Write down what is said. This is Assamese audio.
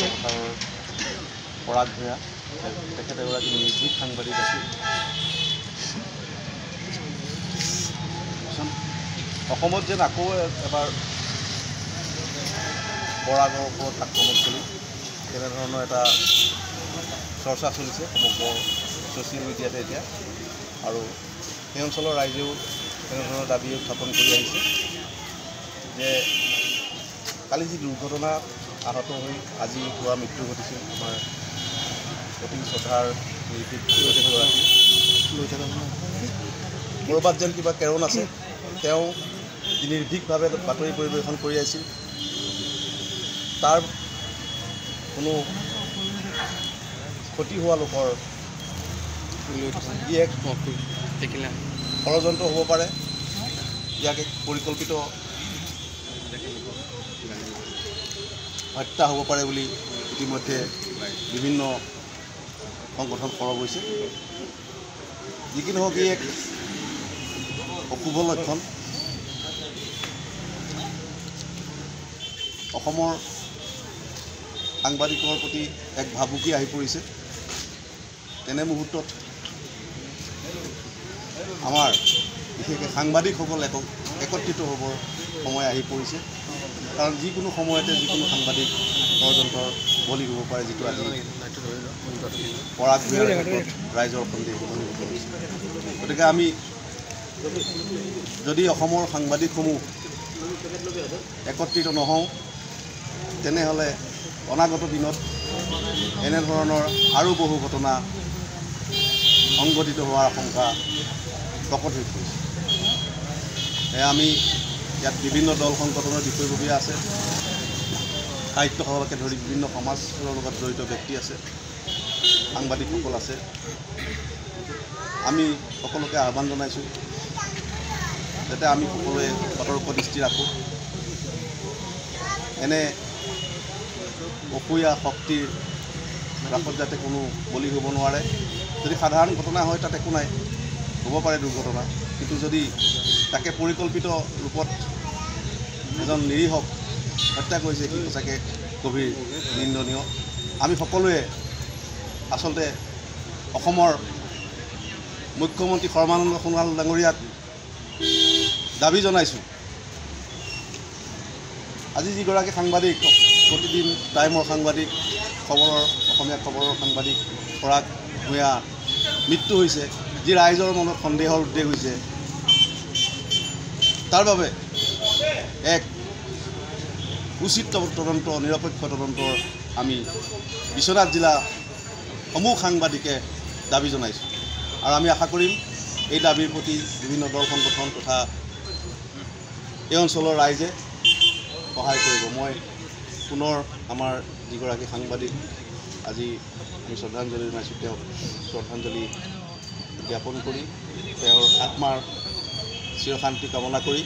পথাৰৰ পৰাগ ভূঞা তেখেত এগৰাকী নিৰ্ভীক সাংবাদিক আছিল। অসমত যেন আকৌ এবাৰ পৰাগৰ ওপৰত আক্ৰমণ চলি তেনেধৰণৰ এটা চৰ্চা চলিছে সমগ্ৰ ছ'চিয়েল মিডিয়াতে এতিয়া, আৰু সেই অঞ্চলৰ ৰাইজেও তেনেধৰণৰ দাবী উত্থাপন কৰি আহিছে যে কালি যি দুৰ্ঘটনা আহত হৈ আজি হোৱা মৃত্যু ঘটিছিল আমাৰ অতি শ্ৰদ্ধাৰ নিৰ্ভীক গৰাকী, ক'ৰবাত যেন কিবা কেৰণ আছে। তেওঁ নিৰ্ভীকভাৱে বাতৰি পৰিৱেশন কৰি আহিছিল, তাৰ কোনো ক্ষতি হোৱা লোকৰ ই এক ষড়যন্ত্ৰ হ'ব পাৰে, ইয়াক এক পৰিকল্পিত হত্যা হ'ব পাৰে বুলি ইতিমধ্যে বিভিন্ন সংগঠন সৰব হৈছে। যি কি নহওক ই এক অশুভ লক্ষণ। অসমৰ সাংবাদিকৰ প্ৰতি এক ভাবুকি আহি পৰিছে। তেনে মুহূৰ্তত আমাৰ বিশেষকৈ সাংবাদিকসকল একত্ৰিত হ'বৰ সময় আহি পৰিছে, কাৰণ যিকোনো সময়তে যিকোনো সাংবাদিক ষড়যন্ত্ৰৰ বলি হ'ব পাৰে, যিটো আজি পৰাগ ভূঞাৰ ক্ষেত্ৰত ৰাইজৰ সন্দেহ অনুভূত হৈছে। গতিকে আমি যদি অসমৰ সাংবাদিকসমূহ একত্ৰিত নহওঁ, তেনেহ'লে অনাগত দিনত এনেধৰণৰ আৰু বহু ঘটনা সংঘটিত হোৱাৰ আশংকা প্ৰকট হৈ পৰিছে। আমি ইয়াত বিভিন্ন দল সংগঠনৰ বিষয়ববীয়া আছে, সাহিত্য সভাকে ধৰি বিভিন্ন সমাজৰ লগত জড়িত ব্যক্তি আছে, সাংবাদিকসকল আছে। আমি সকলোকে আহ্বান জনাইছোঁ যাতে আমি সকলোৱে সতৰ্ক দৃষ্টি ৰাখোঁ, এনে অসূয়া শক্তিৰ ৰাসত যাতে কোনো বলি হ'ব নোৱাৰে। যদি সাধাৰণ ঘটনা হয় তাত একো নাই, হ'ব পাৰে দুৰ্ঘটনা, কিন্তু যদি তাকে পৰিকল্পিত ৰূপত এজন নিৰীহক হত্যা কৰিছে, সি সঁচাকৈ গভীৰ নিন্দনীয়। আমি সকলোৱে আচলতে অসমৰ মুখ্যমন্ত্ৰী সৰ্বানন্দ সোণোৱাল ডাঙৰীয়াক দাবী জনাইছোঁ, আজি যিগৰাকী সাংবাদিক প্ৰতিদিন টাইমৰ সাংবাদিক, অসমীয়া খবৰৰ সাংবাদিক পৰাগ ভূঞা মৃত্যু হৈছে, যি ৰাইজৰ মনত সন্দেহৰ উদ্ৰেক হৈছে, তাৰ বাবে এক উচিত তদন্ত, নিৰপেক্ষ তদন্তৰ আমি বিশ্বনাথ জিলা সমূহ সাংবাদিকে দাবী জনাইছোঁ। আৰু আমি আশা কৰিম এই দাবীৰ প্ৰতি বিভিন্ন দল সংগঠন তথা এই অঞ্চলৰ ৰাইজে সহায় কৰিব। মই পুনৰ আমাৰ যিগৰাকী সাংবাদিক আজি আমি শ্ৰদ্ধাঞ্জলি জনাইছোঁ, তেওঁক শ্ৰদ্ধাঞ্জলি জ্ঞাপন কৰি তেওঁৰ আত্মাৰ চিৰশান্তি কামনা কৰি